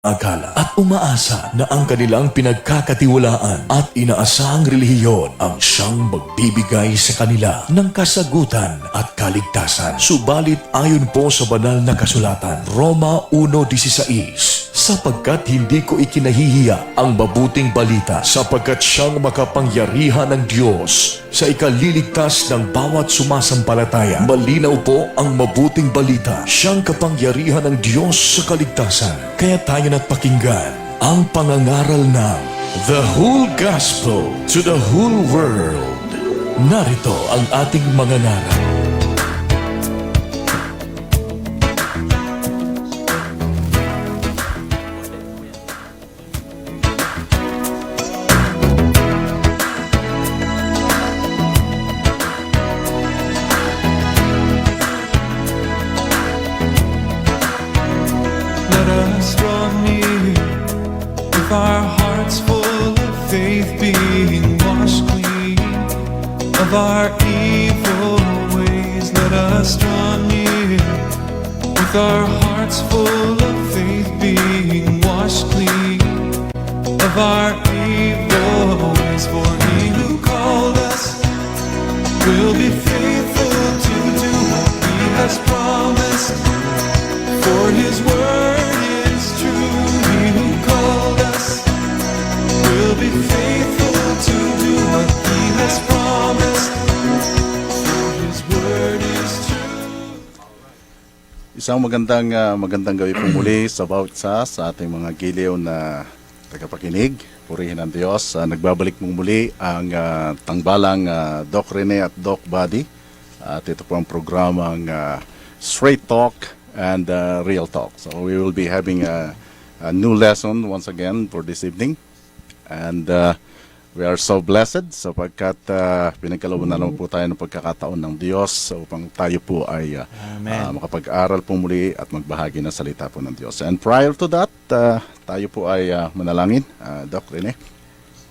akala at umaasa na ang kanilang pinagkakatiwalaan at inaasahang relihiyon ang siyang magbibigay sa kanila ng kasagutan at kaligtasan. Subalit ayon po sa banal na kasulatan, Roma 1:16, sapagkat hindi ko ikinahihiya ang mabuting balita, sapagkat siyang makapangyarihan ng Diyos sa ikaliligtas ng bawat sumasampalataya. Malinaw po ang mabuting balita, siyang kapangyarihan ng Diyos sa kaligtasan. Kaya tayo na't pakinggan ang pangangaral ng The Whole Gospel to the Whole World. Narito ang ating mangangaral. Our hearts full of faith, being washed clean of our evil ways. Let us draw near with our hearts full of faith, being washed clean of our evil ways. For he who called us will be faithful to do what he has promised, for his word is true. He who called us will be faithful to do what he has promised, for his word is true. Isang magandang gabi po muli sa bawat isa sa ating mga giliw na tagapakinig. Purihin ang Diyos. Nagbabalik mong muli ang tangbalang Doc Rene at Doc Buddy. At ito po ang programang Straight Talk and Real Talk. So we will be having a new lesson once again for this evening. And we are so blessed sapagkat pinagkalooban na naman po tayo ng pagkakataon ng Diyos upang tayo po ay makapag-aral po muli at magbahagi ng salita po ng Diyos. And prior to that, tayo po ay manalangin. Doc Rene.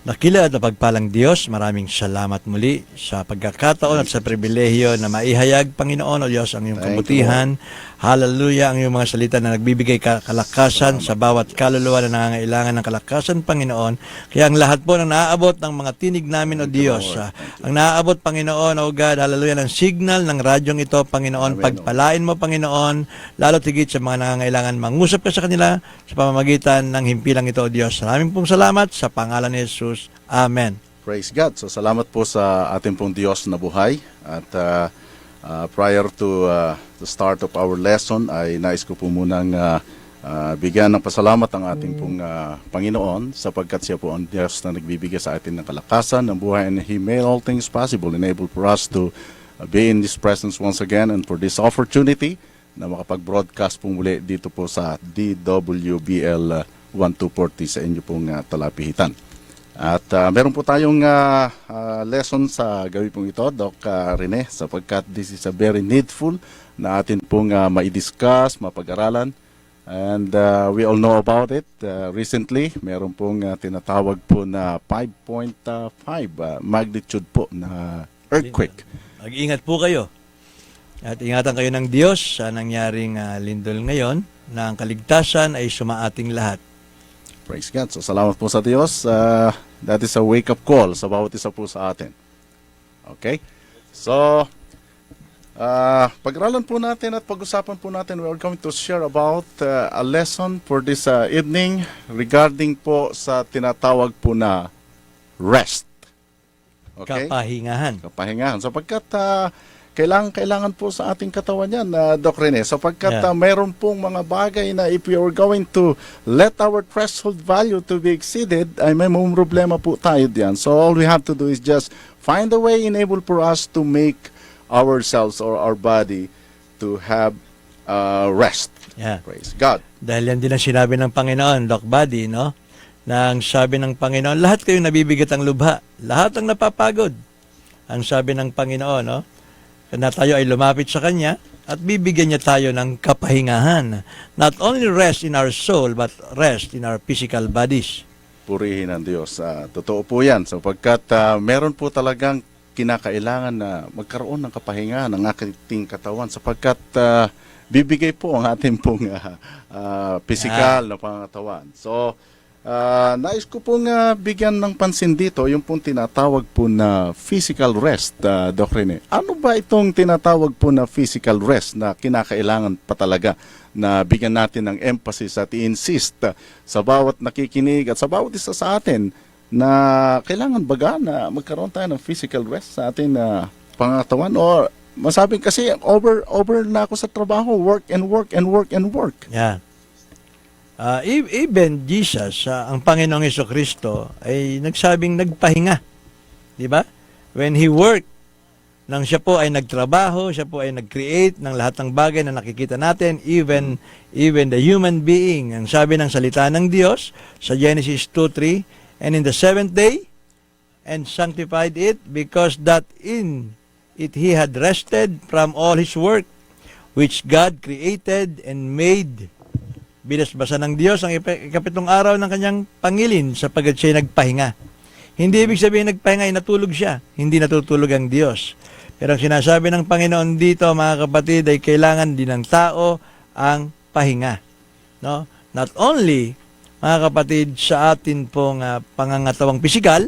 Dakila at napagpalang Diyos, maraming salamat muli sa pagkakataon at sa pribilehiyo na maihayag, Panginoon o Diyos, ang iyong kabutihan. Hallelujah, ang iyong mga salita na nagbibigay kalakasan sa bawat kaluluwa na nangangailangan ng kalakasan, Panginoon. Kaya ang lahat po na naaabot ng mga tinig namin, o Diyos, ang naaabot, Panginoon, o God, hallelujah, ng signal ng radyong ito, Panginoon, pagpalain mo, Panginoon, lalo tigit sa mga nangangailangan. Mangusap ka sa kanila sa pamamagitan ng himpilang ito, o Diyos. Maraming pong salamat sa pangalan ni Jesus. Amen. Praise God. So salamat po sa ating pong Diyos na buhay. At prior to the start of our lesson, ay nais ko po munang bigyan ng pasalamat ang ating pong Panginoon sapagkat siya po ang Diyos na nagbibigay sa atin ng kalakasan, ng buhay, and He made all things possible, enable for us to be in His presence once again, and for this opportunity na makapag-broadcast po muli dito po sa DWBL 1240 sa inyo pong talapihitan. At meron po tayong lesson sa gabi pong ito, Doc Rene, sapagkat this is a very needful na atin pong ma-discuss, mapag-aralan. And we all know about it. Recently, meron pong tinatawag po na 5.5 magnitude po na earthquake. Mag-ingat po kayo. At ingatan kayo ng Diyos sa nangyaring lindol ngayon na ang kaligtasan ay sumaating lahat. Praise God. So salamat po sa Diyos. That is a wake-up call sa bawat isa po sa atin. Okay? So, pag-aralan po natin at pag-usapan po natin, we are going to share about a lesson for this evening regarding po sa tinatawag po na rest. Okay? Kapahingahan. Sapagkat kailangan po sa ating katawan yan, Doc Rene, sapagkat mayroon pong mga bagay na if we are going to let our threshold value to be exceeded, ay may mga problema po tayo diyan. So all we have to do is just find a way enable for us to make ourselves or our body to have rest. Praise God. Dahil yan din ang sinabi ng Panginoon, Doc Buddy, no? Nang sabi ng Panginoon, lahat kayo nabibigat ang lubha, lahat ang napapagod. Ang sabi ng Panginoon, no? Na tayo ay lumapit sa Kanya at bibigyan niya tayo ng kapahingahan. Not only rest in our soul, but rest in our physical bodies. Purihin ang Diyos. Totoo po yan. Sapagkat meron po talagang kinakailangan na magkaroon ng kapahingahan ng ating katawan. Sapagkat bibigay po ang ating pong physical na pangatawan. So, nais ko pong bigyan ng pansin dito yung pong tinatawag po na physical rest, Doc Rene. Ano ba itong tinatawag po na physical rest na kinakailangan pa talaga na bigyan natin ng emphasis at i-insist sa bawat nakikinig at sa bawat isa sa atin na kailangan baga na magkaroon tayo ng physical rest sa ating pangatawan? O masabing kasi over na ako sa trabaho, work and work and work and work. Yeah. Even Jesus, ang Panginoong Jesucristo, ay nagsabing nagpahinga. Di ba? When He worked, nang siya po ay nagtrabaho, siya po ay nag-create ng lahat ng bagay na nakikita natin, even the human being. Ang sabi ng salita ng Diyos sa Genesis 2:3, and in the seventh day, and sanctified it, because that in it He had rested from all His work, which God created and made. Binasbasa ng Diyos ang ikapitong araw ng kanyang pangilin sapagkat siya nagpahinga. Hindi ibig sabihin nagpahinga ay natulog siya. Hindi natutulog ang Diyos. Pero ang sinasabi ng Panginoon dito, mga kapatid, ay kailangan din ng tao ang pahinga. No? Not only, mga kapatid, sa atin pong pangangatawang pisikal,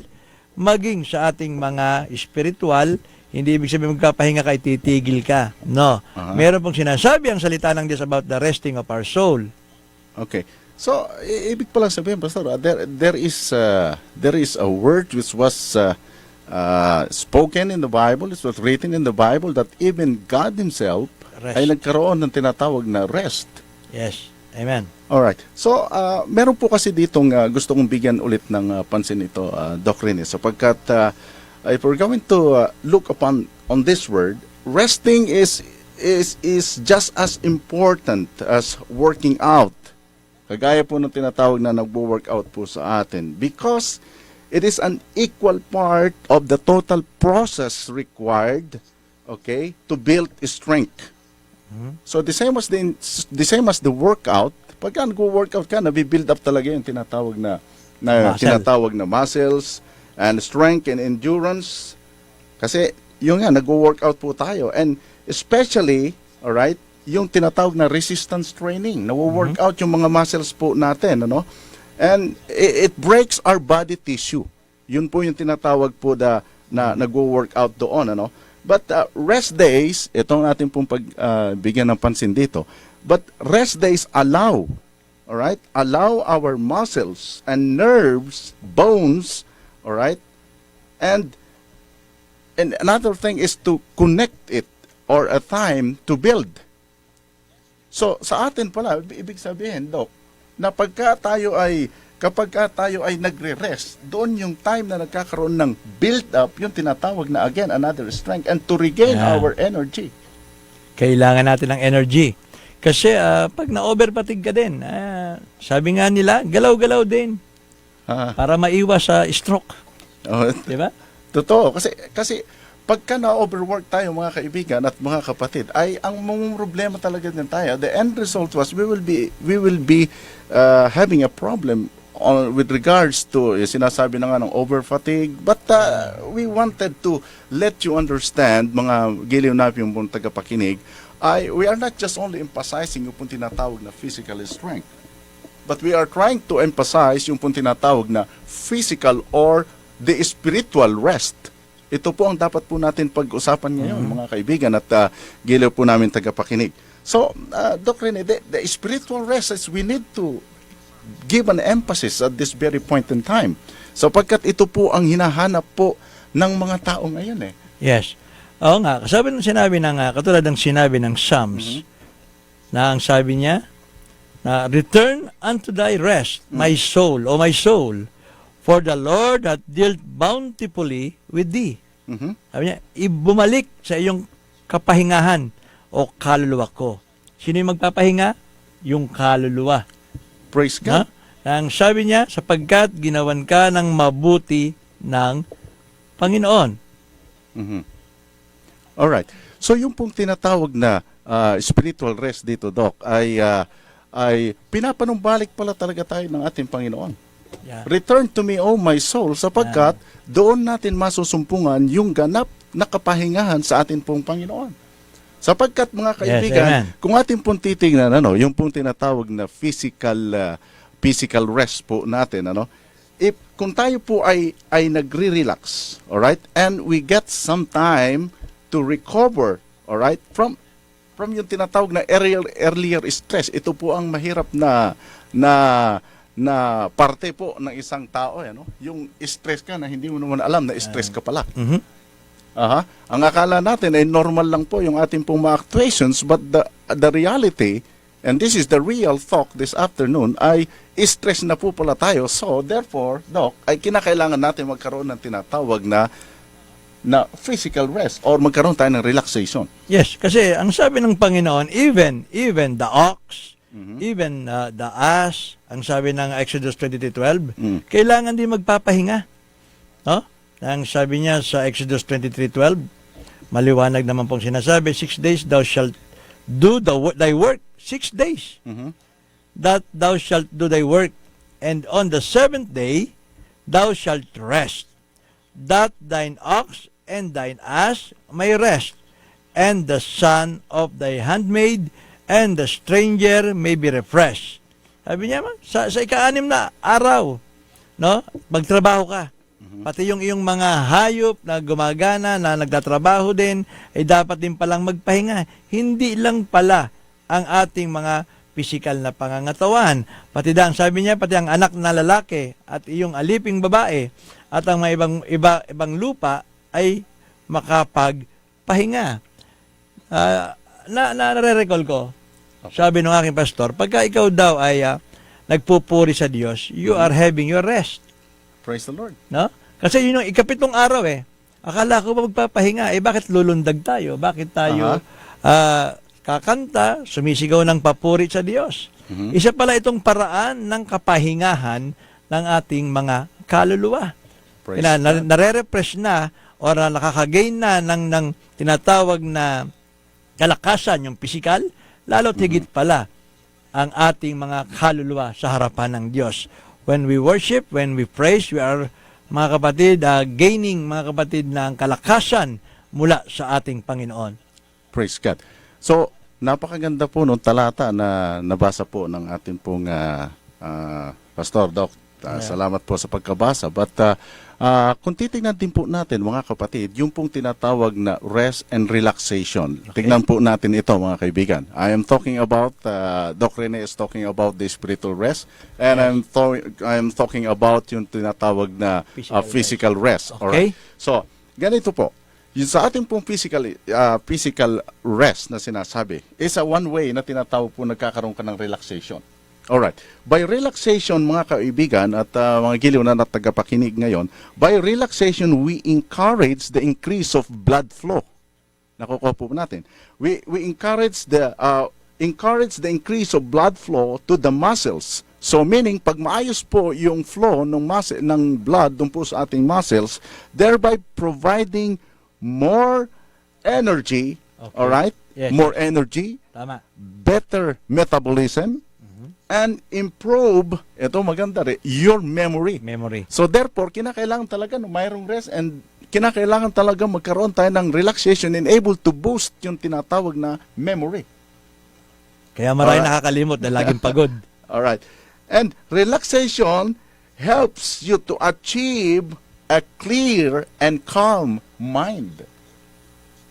maging sa ating mga spiritual, hindi ibig sabihin magpapahinga ka, titigil ka. No. Meron pong sinasabi ang salita ng Diyos about the resting of our soul. Okay. So, ibig pala sabihin, Pastor, there is a word which was spoken in the Bible, it was written in the Bible that even God Himself Rest. ay nagkaroon ng tinatawag na rest. Yes. Amen. Alright. So, meron po kasi ditong gusto kong bigyan ulit ng pansin ito, Doc Rene, sapagkat if we're going to look upon on this word, resting is just as important as working out. Kagaya po ng tinatawag na nagwo-workout po sa atin, because it is an equal part of the total process required, okay, to build strength. So the same as the workout, pagka nagwo-workout ka, nabibuild up talaga yung tinatawag na tinatawag na muscles and strength and endurance. Kasi yung nga nagwo-workout po tayo, and especially, all right, yung tinatawag na resistance training, nawo-workout yung mga muscles po natin, ano? And it breaks our body tissue. Yun po yung tinatawag po na nagwo-workout doon, ano? But rest days, itong ating pong bigyan ng pansin dito, but rest days allow, all right, allow our muscles and nerves, bones, all right, and another thing is to connect it or a time to build. So, sa atin pala, ibig sabihin, Doc, na kapag tayo ay nagre-rest, doon yung time na nagkakaroon ng build-up, yung tinatawag na, again, another strength, and to regain our energy. Kailangan natin ng energy. Kasi pag na-overfatigue ka din, sabi nga nila, galaw-galaw din para maiwas sa stroke. Di ba? Totoo. Kasi pagka na-overwork tayo, mga kaibigan at mga kapatid, ay ang problema talaga din tayo. The end result was we will be having a problem with regards to sinasabi na nga ng over-fatigue. But we wanted to let you understand, mga giliw na yung pong tagapakinig, we are not just only emphasizing yung pong tinatawag na physical strength, but we are trying to emphasize yung pong tinatawag na physical or the spiritual rest. Ito po ang dapat po natin pag-usapan ngayon, mga kaibigan, at giliw po namin tagapakinig. So, Doc Rene, the spiritual rest is we need to give an emphasis at this very point in time. Sapagkat ito po ang hinahanap po ng mga tao ngayon eh. Yes. Oo nga, katulad ng sinabi ng Psalms, na ang sabi niya, na return unto thy rest, my soul, O my soul, for the Lord hath dealt bountifully with thee. Sabi niya, ibumalik sa iyong kapahingahan o kaluluwa ko. Sino yung magpapahinga? Yung kaluluwa. Praise God. Ang sabi niya, sapagkat ginawan ka ng mabuti ng Panginoon. Alright. So yung pong tinatawag na spiritual rest dito, Doc, ay pinapanumbalik pala talaga tayo ng ating Panginoon. Yeah. Return to me, O my soul, sapagkat doon natin masusumpungan yung ganap na kapahingahan sa atin pong Panginoon. Sapagkat mga kaibigan, amen. kung ating pong titingnan, yung pong tinatawag na physical rest po natin, kung tayo po ay nagre-relax, alright, and we get some time to recover, alright, from yung tinatawag na earlier stress. Ito po ang mahirap na parte po ng isang tao, yung stress ka na hindi mo naman alam na stress ka pala. Aha. Ang akala natin ay normal lang po yung ating pong mga actuations, but the reality, and this is the real talk this afternoon, ay stress na po pala tayo. So, therefore, Doc, ay kinakailangan natin magkaroon ng tinatawag na physical rest or magkaroon tayo ng relaxation. Yes, kasi ang sabi ng Panginoon, even the ox, even the ass, ang sabi ng Exodus 23:12, kailangan din magpapahinga. No? Ang sabi niya sa Exodus 23:12, maliwanag naman pong sinasabi, 6 days thou shalt do thy work. 6 days that thou shalt do thy work, and on the 7th day thou shalt rest, that thine ox and thine ass may rest, and the son of thy handmaid and the stranger may be refreshed. Sabi niya, sa ika-6 na araw, no, magtrabaho ka. Pati yung iyong mga hayop na gumagana, na nagtatrabaho din, ay dapat din palang magpahinga. Hindi lang pala ang ating mga pisikal na pangangatawan. Pati sabi niya, pati ang anak na lalaki at iyong aliping babae at ang mga ibang lupa ay makapagpahinga. Nare-recall ko, sabi ng aking pastor, pagka ikaw daw ay nagpupuri sa Diyos, you are having your rest. Praise the Lord. No? Kasi yun yung ikapitong araw Akala ko ba magpapahinga? Bakit lulundag tayo? Bakit tayo kakanta, sumisigaw ng papuri sa Diyos? Isa pala itong paraan ng kapahingahan ng ating mga kaluluwa. Nare-refresh na o nakakagain na ng tinatawag na kalakasan, yung pisikal, lalo't higit pala ang ating mga kaluluwa sa harapan ng Diyos. When we worship, when we praise, we are, mga kapatid, gaining, mga kapatid, ng kalakasan mula sa ating Panginoon. Praise God. So, napakaganda po nung talata na nabasa po ng ating pong Pastor Doc. Salamat po sa pagkabasa. But kung titingnan din po natin, mga kapatid, yung pong tinatawag na rest and relaxation. Okay. Tignan po natin ito, mga kaibigan. I am talking about, Doc Rene is talking about the spiritual rest, and I am talking about yung tinatawag na physical rest. Okay. Alright? So, ganito po. Yung sa ating pong physical rest na sinasabi, is a one way na tinatawag po nagkakaroon ka ng relaxation. Alright. By relaxation, mga kaibigan at mga giliw na tagapakinig ngayon, by relaxation, we encourage the increase of blood flow. Nakukuha po natin. We encourage the increase of blood flow to the muscles. So meaning, pag maayos po yung flow ng blood dun po sa ating muscles, thereby providing more energy, Okay. alright? Yes. More energy, Tama. better metabolism, and improve, ito maganda rin, your memory. Memory. So therefore, kinakailangan talaga no, mayroong rest, and kinakailangan talaga magkaroon tayo ng relaxation and able to boost yung tinatawag na memory. Kaya marami Alright. nakakalimot na laging pagod. Alright. And relaxation helps you to achieve a clear and calm mind.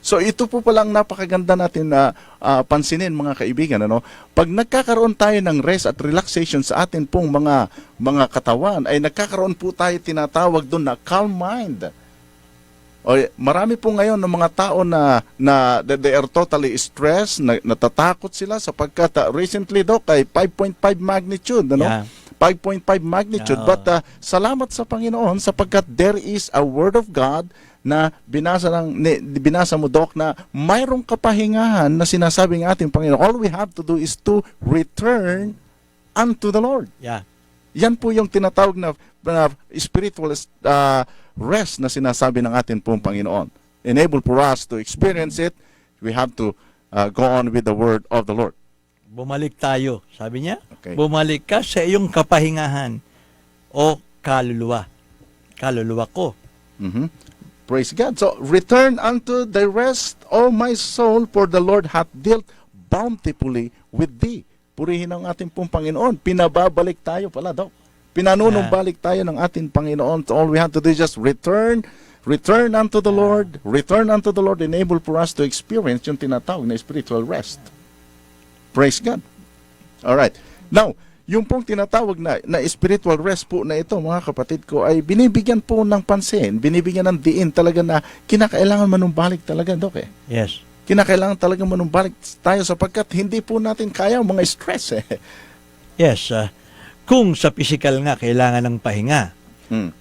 So ito po palang napakaganda natin na pansinin, mga kaibigan, Pag nagkakaroon tayo ng rest at relaxation sa atin pong mga katawan, ay nagkakaroon po tayo tinatawag doon na calm mind. O, marami po ngayon ng mga tao na they are totally stressed, natatakot sila sapagkat recently daw kay 5.5 magnitude, Yeah. 5.5 magnitude. Yeah. But salamat sa Panginoon sapagkat there is a word of God na binasa mo, Doc, na mayroong kapahingahan na sinasabing ating Panginoon. All we have to do is to return unto the Lord. Yeah. Yan po yung tinatawag na spiritual rest na sinasabi ng ating pong Panginoon. Enable for us to experience it, we have to go on with the word of the Lord. Bumalik tayo. Sabi niya, Okay. bumalik ka sa iyong kapahingahan o kaluluwa. Kaluluwa ko. Mhm. Praise God. So, return unto thy rest, O my soul, for the Lord hath dealt bountifully with thee. Purihin ang ating pong Panginoon. Pinababalik tayo pala, Dok. Pinanunumbalik tayo ng ating Panginoon. So all we have to do is just return unto the Lord, enable for us to experience yung tinatawag na spiritual rest. Praise God. Alright. Now, yung pong tinatawag na spiritual rest po na ito, mga kapatid ko, ay binibigyan po ng pansin, binibigyan ng diin talaga na kinakailangan manumbalik talaga, Dok, eh. Yes. Kinakailangan talaga manumbalik tayo sapagkat hindi po natin kaya ang mga stress, eh. Yes. Kung sa physical nga kailangan ng pahinga,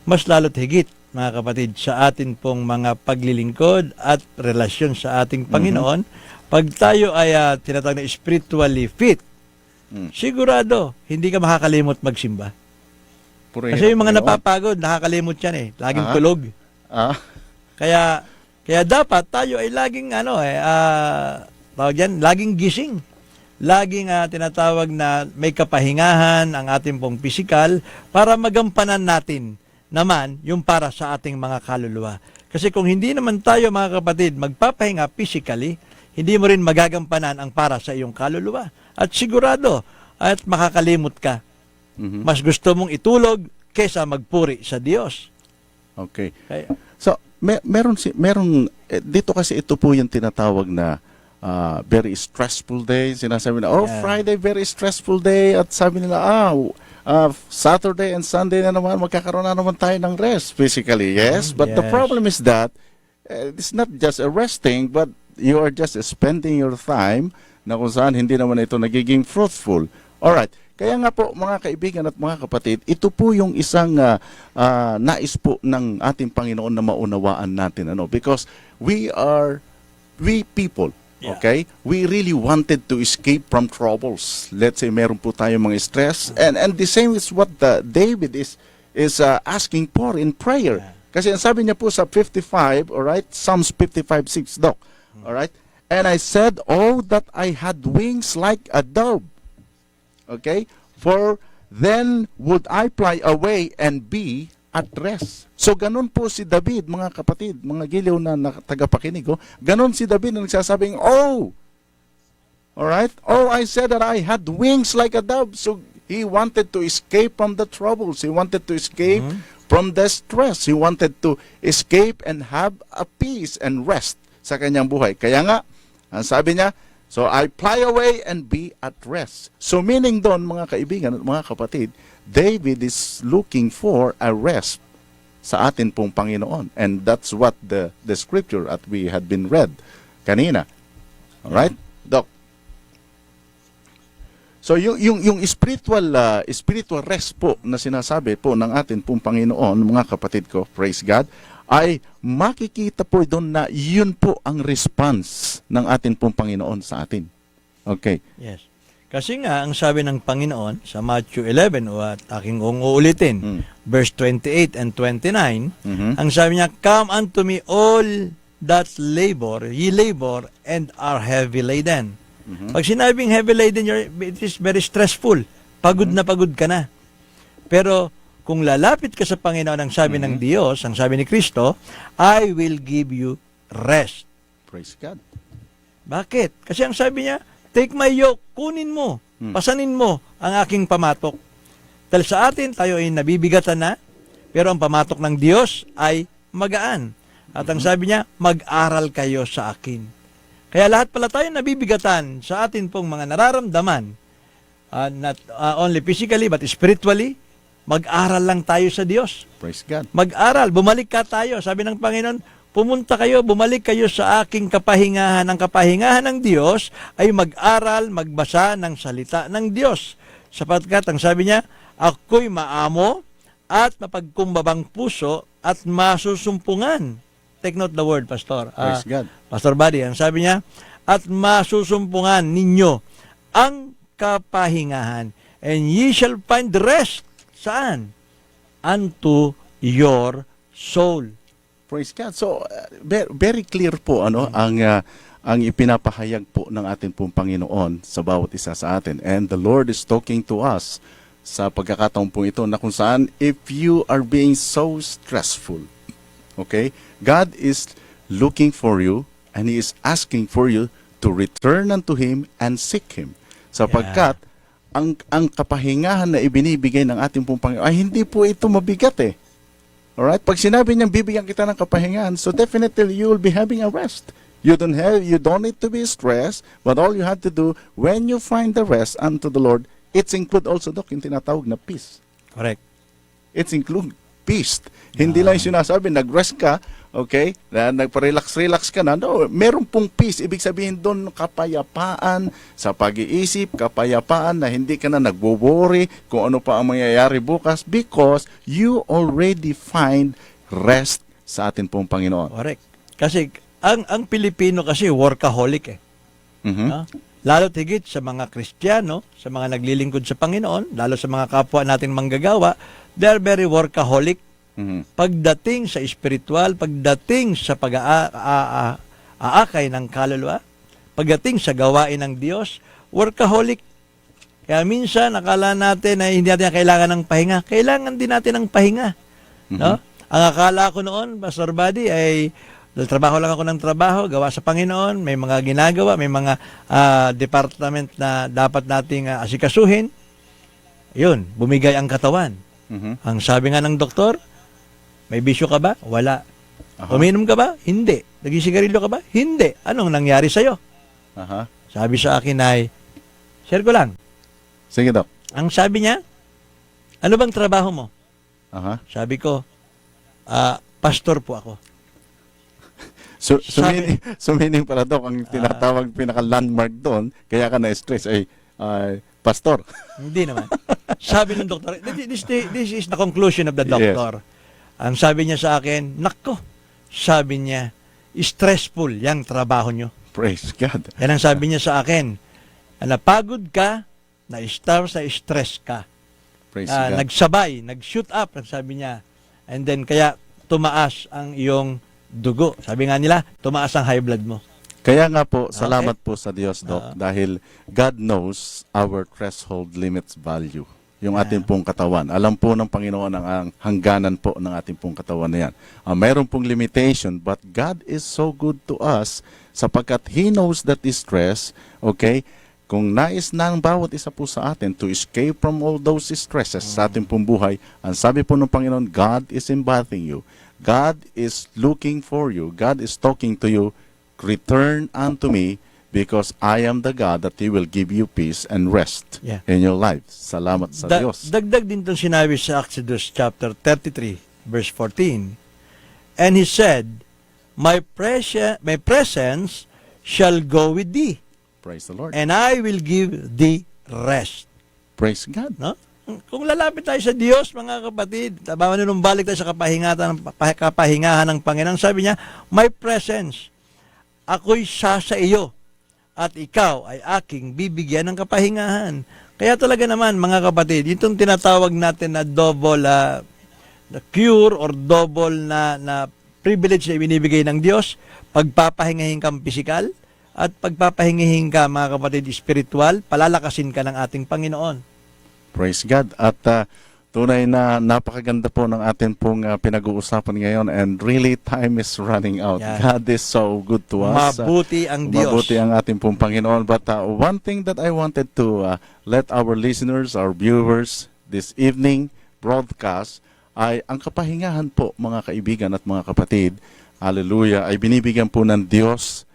mas lalo't higit, mga kapatid, sa atin pong mga paglilingkod at relasyon sa ating Panginoon, pag tayo ay tinatawag na spiritually fit, sigurado, hindi ka makakalimot magsimba. Purihin Kasi yung ang mga Panginoon. napapagod, nakakalimot yan eh. Laging Ah. tulog. Ah, Kaya dapat tayo ay laging tawag yan, laging gising. Laging tinatawag na may kapahingahan ang ating pong pisikal para magampanan natin naman yung para sa ating mga kaluluwa. Kasi kung hindi naman tayo, mga kapatid, magpapahinga physically, hindi mo rin magagampanan ang para sa iyong kaluluwa. At sigurado, at makakalimot ka. Mas gusto mong itulog kesa magpuri sa Diyos. okay. Kaya, So, meron dito kasi ito po yung tinatawag na very stressful day. Sinasabi na, Yeah. Friday, very stressful day. At sabi nila, Saturday and Sunday na naman, magkakaroon na naman tayo ng rest physically. Yes, but the yes. problem is that it's not just a resting, but you are just spending your time na kung saan hindi naman ito nagiging fruitful. Alright. Kaya nga po, mga kaibigan at mga kapatid, ito po yung isang nais po ng ating Panginoon na maunawaan natin. Because we people, Yeah. okay? We really wanted to escape from troubles. Let's say meron po tayong mga stress. And the same is what David is asking for in prayer. Yeah. Kasi ang sabi niya po sa 55, alright? Psalms 55:6, Doc. Alright? And I said, oh, that I had wings like a dove. Okay? For then would I fly away and be at rest. So ganun po si David, mga kapatid, mga giliw na tagapakinig ko. Ganun si David na nagsasabing, oh! Alright? Oh, I said that I had wings like a dove. So he wanted to escape from the troubles. He wanted to escape from the stress. He wanted to escape and have a peace and rest sa kanyang buhay. Kaya nga, ang sabi niya, so I fly away and be at rest. So meaning doon, mga kaibigan at mga kapatid, David is looking for a rest sa atin pong Panginoon. And that's what the scripture that we had been read kanina. Alright? Doc. So yung spiritual rest po na sinasabi po ng atin pong Panginoon, mga kapatid ko, praise God, ay makikita po doon na yun po ang response ng atin pong Panginoon sa atin. Okay. yes. Kasi nga, ang sabi ng Panginoon sa Matthew 11, o at aking uulitin, verse 28 and 29, ang sabi niya, come unto me all that ye labor and are heavy laden. Pag sinabing heavy laden, it is very stressful. Pagod na pagod ka na. Pero kung lalapit ka sa Panginoon, ang sabi ng Diyos, ang sabi ni Kristo, I will give you rest. Praise God. Bakit? Kasi ang sabi niya, take my yoke, kunin mo, pasanin mo ang aking pamatok. Dahil sa atin, tayo ay nabibigatan na, pero ang pamatok ng Diyos ay magaan. At ang sabi niya, mag-aral kayo sa akin. Kaya lahat pala tayo nabibigatan sa atin pong mga nararamdaman, not only physically but spiritually, mag-aral lang tayo sa Diyos. Praise God. Mag-aral, bumalik ka tayo. Sabi ng Panginoon, pumunta kayo, bumalik kayo sa aking kapahingahan. Ang kapahingahan ng Diyos ay mag-aral, magbasa ng salita ng Diyos. Sapagkat ang sabi niya, ako'y maamo at mapagkumbabang puso at masusumpungan. Take note the word, Pastor. Praise God. Pastor Buddy, ang sabi niya, at masusumpungan ninyo ang kapahingahan, and ye shall find rest. Saan? Unto your soul. Praise God. So, very clear po ang ipinapahayag po ng ating pong Panginoon sa bawat isa sa atin. And the Lord is talking to us sa pagkakataon po ito na kung saan if you are being so stressful, Okay? God is looking for you and He is asking for you to return unto Him and seek Him. Sapagkat ang kapahingahan na ibinibigay ng ating pong Panginoon ay hindi po ito mabigat eh. Alright? Pag sinabi niyang bibigyan kita ng kapahingahan, so definitely you will be having a rest. You don't need to be stressed, but all you have to do when you find the rest unto the Lord, it's include also, Doc, yung tinatawag na peace. Correct. It's include peace. Hindi lang yung sinasabi, nag-rest ka, okay, na nagpa-relax ka na. No, meron pong peace. Ibig sabihin doon, kapayapaan sa pag-iisip, kapayapaan na hindi ka na nagwo-worry kung ano pa ang mangyayari bukas because you already find rest sa atin pong Panginoon. Correct. Kasi ang Pilipino kasi workaholic eh. Mhm. No? Lalo tigit sa mga Kristiyano, sa mga naglilingkod sa Panginoon, lalo sa mga kapwa natin manggagawa, they are very workaholic. Mhm. Pagdating sa espiritual, pagdating sa pag-aakay ng kaluluwa, pagdating sa gawain ng Diyos, workaholic. Kaya minsan, akala natin na hindi natin kailangan ng pahinga. Kailangan din natin ng pahinga. No? Ang akala ko noon, Pastor Buddy, ay trabaho lang ako ng trabaho, gawa sa Panginoon, may mga ginagawa, may mga department na dapat nating asikasuhin. Yun, bumigay ang katawan. Mhm. Ang sabi nga ng doktor, may bisyo ka ba? Wala. Aha. Uminom ka ba? Hindi. Nagisigarilyo ka ba? Hindi. Anong nangyari sa'yo? Aha. Sabi sa akin ay, share ko lang. Sige, Doc. Ang sabi niya, ano bang trabaho mo? Aha. Sabi ko, pastor po ako. So Sabi- meaning pala, Doc, ang tinatawag pinaka-landmark doon, kaya ka na-stress ay pastor. Hindi naman. Sabi ng doktor, this is the conclusion of the doctor. Ang sabi niya sa akin, nako, sabi niya, stressful yung trabaho nyo. Praise God. Yan ang sabi niya sa akin, napagod ka, na-stress ka. Praise God. Nagsabay, nag-shoot up, ang sabi niya. And then, kaya tumaas ang iyong dugo. Sabi nga nila, tumaas ang high blood mo. Kaya nga po, salamat po sa Diyos, Doc, dahil God knows our threshold limits value. Yung ating pong katawan. Alam po ng Panginoon ang hangganan po ng ating pong katawan na yan. Mayroon pong limitation, but God is so good to us sapagkat He knows that is stress, okay? Kung nais na ng bawat isa po sa atin to escape from all those stresses sa ating pong buhay, ang sabi po ng Panginoon, God is inviting you. God is looking for you. God is talking to you. Return unto me because I am the God that He will give you peace and rest in your life. Salamat sa Diyos. Dagdag din itong sinabi sa Exodus chapter 33, verse 14. And He said, My presence shall go with thee, Praise the Lord. and I will give thee rest. Praise God. No? Kung lalapit tayo sa Diyos, mga kapatid, manunumbalik tayo sa kapahingahan ng Panginoon, sabi niya, my presence, ako'y sa iyo, at ikaw ay aking bibigyan ng kapahingahan. Kaya talaga naman, mga kapatid, itong tinatawag natin na double na cure or double na privilege na ibinibigay ng Diyos, pagpapahingahin kang pisikal, at pagpapahingahin ka, mga kapatid, spiritual, palalakasin ka ng ating Panginoon. Praise God. At tunay na napakaganda po ng ating pong pinag-uusapan ngayon and really time is running out. Yeah. God is so good to us. Mabuti ang Diyos. Mabuti ang ating pong Panginoon. But one thing that I wanted to let our listeners, our viewers this evening broadcast ay ang kapahingahan po, mga kaibigan at mga kapatid, hallelujah, ay binibigyan po ng Diyos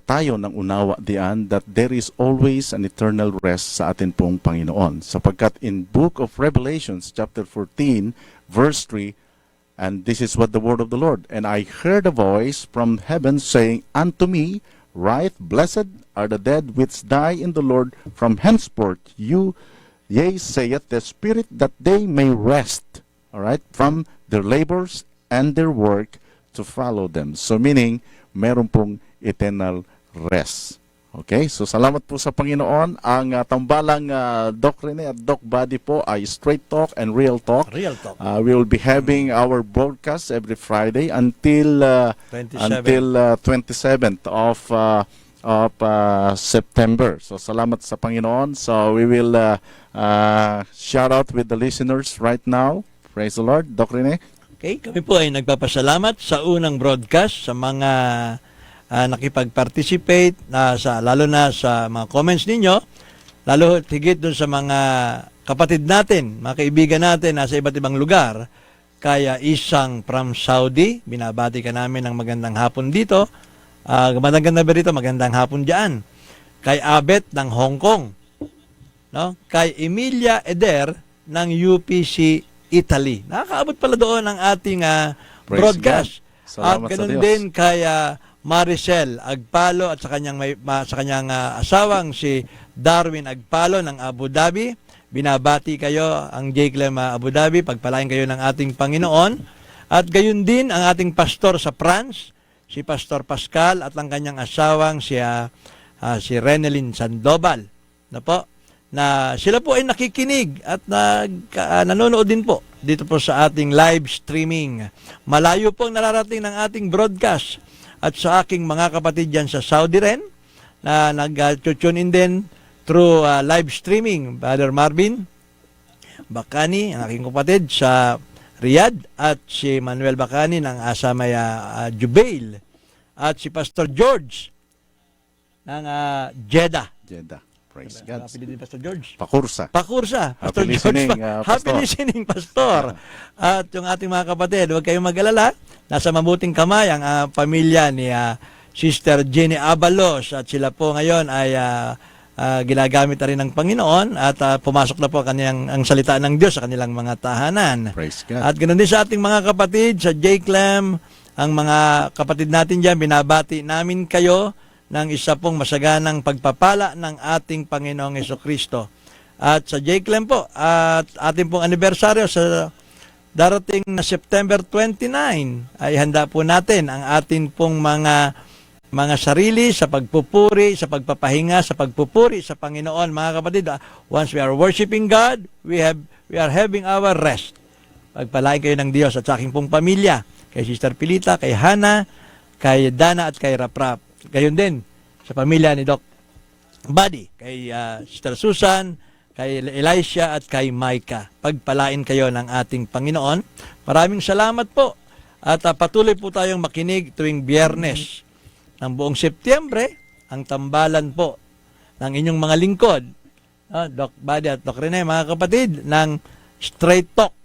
tayo ng unawa diyan that there is always an eternal rest sa atin pong Panginoon. Sapagkat in Book of Revelations, chapter 14, verse 3, and this is what the word of the Lord, and I heard a voice from heaven saying unto me, Right, blessed are the dead which die in the Lord from henceforth. Yea, saith the Spirit, that they may rest, all right, from their labors and their work to follow them. So meaning, meron pong eternal rest. Okay? So salamat po sa Panginoon. Ang tambalang Doc Rene at Doc Buddy po ay straight talk and real talk. Real talk. We will be having our broadcast every Friday until 27th of September. So salamat sa Panginoon. So we will shout out with the listeners right now. Praise the Lord. Doc Rene. Okay, kami po ay nagpapasalamat sa unang broadcast sa mga nakipag-participate lalo na sa mga comments ninyo, lalo higit dun sa mga kapatid natin, mga kaibigan natin nasa iba't ibang lugar. Kaya Isang from Saudi, binabati ka namin ng magandang hapon dito. Magandang gabi rito, magandang hapon diyan. Kay Abet ng Hong Kong, no? Kay Emilia Eder ng UPC Italy. Nakakaabot pala doon ang ating Praise broadcast. God. Salamat At ganun sa Diyos. din kay Maricel Agpalo at sa kanyang asawang si Darwin Agpalo ng Abu Dhabi. Binabati kayo ang J-Clem Abu Dhabi, pagpalain kayo ng ating Panginoon. At gayon din ang ating pastor sa France, si Pastor Pascal at ang kanyang asawang si Renelyn Sandoval. Na sila po ay nakikinig at nanonood din po dito po sa ating live streaming. Malayo po ang nararating ng ating broadcast. At sa aking mga kapatid dyan sa Saudi rin, na nag-tune in din through live streaming, Brother Marvin Bakani, ang aking kapatid sa Riyadh, at si Manuel Bakani ng Asamaya Jubail, at si Pastor George ng Jeddah. Jeddah. Praise God. Kapili din Pastor George. Pakursa. Pastor Happy George. listening, Happy Pastor. listening, Pastor. At yung ating mga kapatid, huwag kayong mag-alala. Nasa mabuting kamay ang pamilya ni Sister Jenny Abalos, at sila po ngayon ay ginagamit na rin ng Panginoon, at pumasok na po ang salita ng Diyos sa kanilang mga tahanan. Praise God. At ganoon din sa ating mga kapatid sa J-Clem, ang mga kapatid natin dyan, binabati namin kayo ng isa pong masaganang pagpapala ng ating Panginoong Hesukristo. At sa J-Clem po, at ating pong anibersaryo sa darating na September 29, ay handa po natin ang ating pong mga sarili sa pagpupuri, sa pagpapahinga, sa pagpupuri sa Panginoon. Mga kapatid, once we are worshiping God, we are having our rest. Pagpalain kayo ng Diyos at sa aking pong pamilya, kay Sister Pilita, kay Hana, kay Dana at kay Raprap. Gayon din sa pamilya ni Doc Buddy, kay Sister Susan, kay Elisha at kay Micah. Pagpalain kayo ng ating Panginoon. Maraming salamat po. At patuloy po tayong makinig tuwing Biyernes ng buong Setyembre, ang tambalan po ng inyong mga lingkod, Doc Buddy at Doc Rene, mga kapatid, ng Straight Talk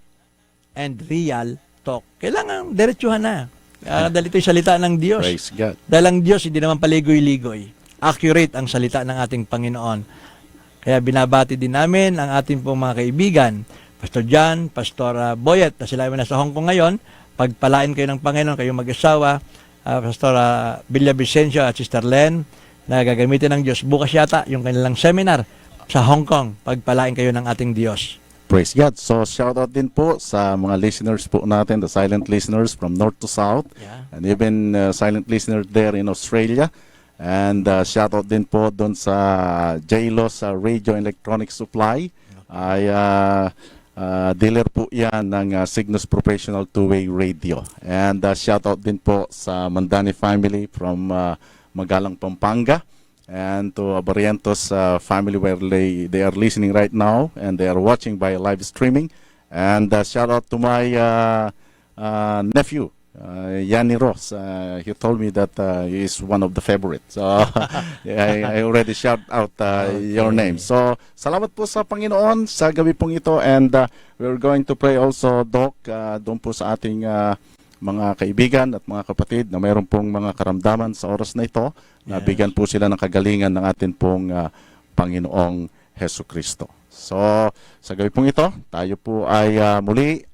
and Real Talk. Kailangan diretsuhan na. Dahil ito'y salita ng Diyos. Praise God. Dahil ang Diyos hindi naman paligoy-ligoy. Accurate ang salita ng ating Panginoon. Kaya binabati din namin ang ating pong mga kaibigan, Pastor John, Pastor Boyet, na sila ay nasa Hong Kong ngayon. Pagpalain kayo ng Panginoon, kayong mag-asawa, Pastor Villa Vicencio at Sister Len, na gagamitin ng Diyos. Bukas yata yung kanilang seminar sa Hong Kong. Pagpalain kayo ng ating Diyos. Praise God. So, shout out din po sa mga listeners po natin, the silent listeners from north to south, Yeah. and even silent listeners there in Australia. And shout out din po doon sa JLOS Radio and Electronic Supply. Ay dealer po yan ng Cygnus Professional Two-Way Radio. And shout out din po sa Mandani family from Magalang, Pampanga. And to Barrientos family where they are listening right now and they are watching by live streaming. And shout out to my nephew, Yanni Ross. He told me that he is one of the favorites. So I already shout out your name. So salamat po sa Panginoon sa gabi pong ito. And we're going to pray also, Doc, doon po sa ating mga kaibigan at mga kapatid na mayroon pong mga karamdaman sa oras na ito, na bigyan po sila ng kagalingan ng ating pong Panginoong Hesukristo. So, sa gabi pong ito, tayo po ay muli,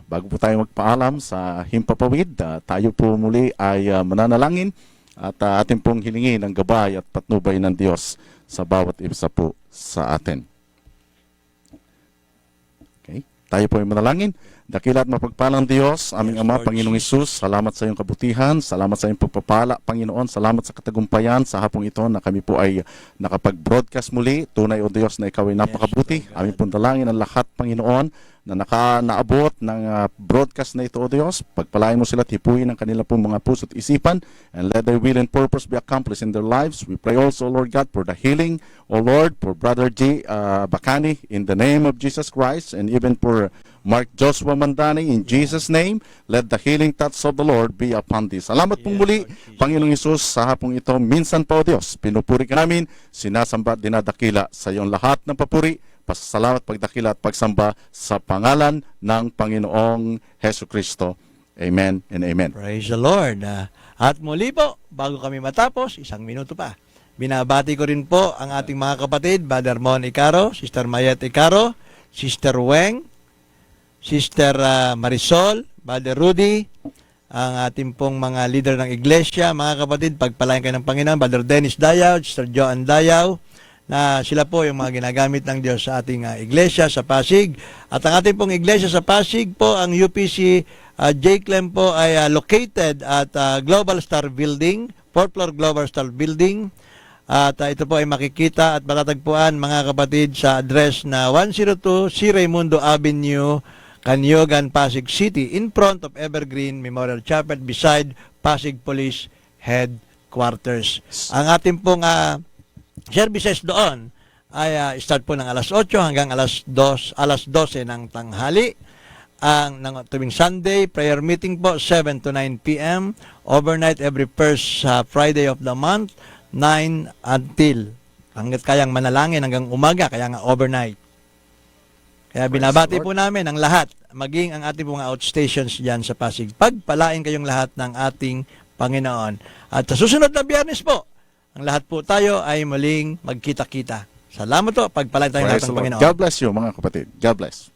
bago po tayo magpaalam sa himpapawid, tayo po muli ay mananalangin at ating pong hilingin ang gabay at patnubay ng Diyos sa bawat isa po sa atin. Okay, tayo po ay manalangin. Dakila at mapagpalang Diyos, aming Ama, Panginoong Hesus, salamat sa iyong kabutihan, salamat sa iyong pagpapala, Panginoon, salamat sa katagumpayan sa hapong ito na kami po ay nakapag-broadcast muli. Tunay, O Diyos, na ikaw ay napakabuti. Aming pong dalangin ang lahat, Panginoon, na naabot ng broadcast na ito, O Diyos. Pagpalain mo sila, tipuin ang kanila pong mga puso at isipan, and let their will and purpose be accomplished in their lives. We pray also, Lord God, for the healing, O Lord, for Brother G. Bakani, in the name of Jesus Christ, and even for Mark Joshua Mandani, in Jesus' name, let the healing touch of the Lord be upon thee. Salamat pong muli, Panginoong Hesus, sa hapong ito. Minsan po, Diyos, pinupuri ka namin, sinasamba at dinadakila sa iyong lahat ng papuri, pasasalamat, pagdakila at pagsamba sa pangalan ng Panginoong Hesus Kristo. Amen and amen. Praise the Lord. At muli po, bago kami matapos, 1 minuto pa. Binabati ko rin po ang ating mga kapatid, Brother Mon Icaro, Sister Mayet Icaro, Sister Weng, Sister Marisol, Brother Rudy, ang ating pong mga leader ng iglesia, mga kapatid, pagpalain kayo ng Panginoon, Brother Dennis Dayaw, Sister Joan Dayaw, na sila po yung mga ginagamit ng Diyos sa ating iglesia sa Pasig. At ang ating pong iglesia sa Pasig po, ang UPC J. Clem po ay located at Global Star Building, 4th floor Global Star Building. At ito po ay makikita at matatagpuan, mga kapatid, sa address na 102 C. Raimundo Avenue, Canyogan, Pasig City, in front of Evergreen Memorial Chapel, beside Pasig Police Headquarters. Ang ating pong services doon ay start po ng alas 8 hanggang alas 12 ng tanghali. Ng tuwing Sunday, prayer meeting po, 7 to 9 p.m. Overnight every first Friday of the month, 9 until hanggat kayang manalangin hanggang umaga, kaya nga overnight. Kaya binabati po namin ang lahat, maging ang ating mga outstations dyan sa Pasig. Pagpalain kayong lahat ng ating Panginoon. At sa susunod na Biyernes po, ang lahat po tayo ay muling magkita-kita. Salamat po, pagpalain tayong lahat ng Panginoon. God bless you, mga kapatid. God bless.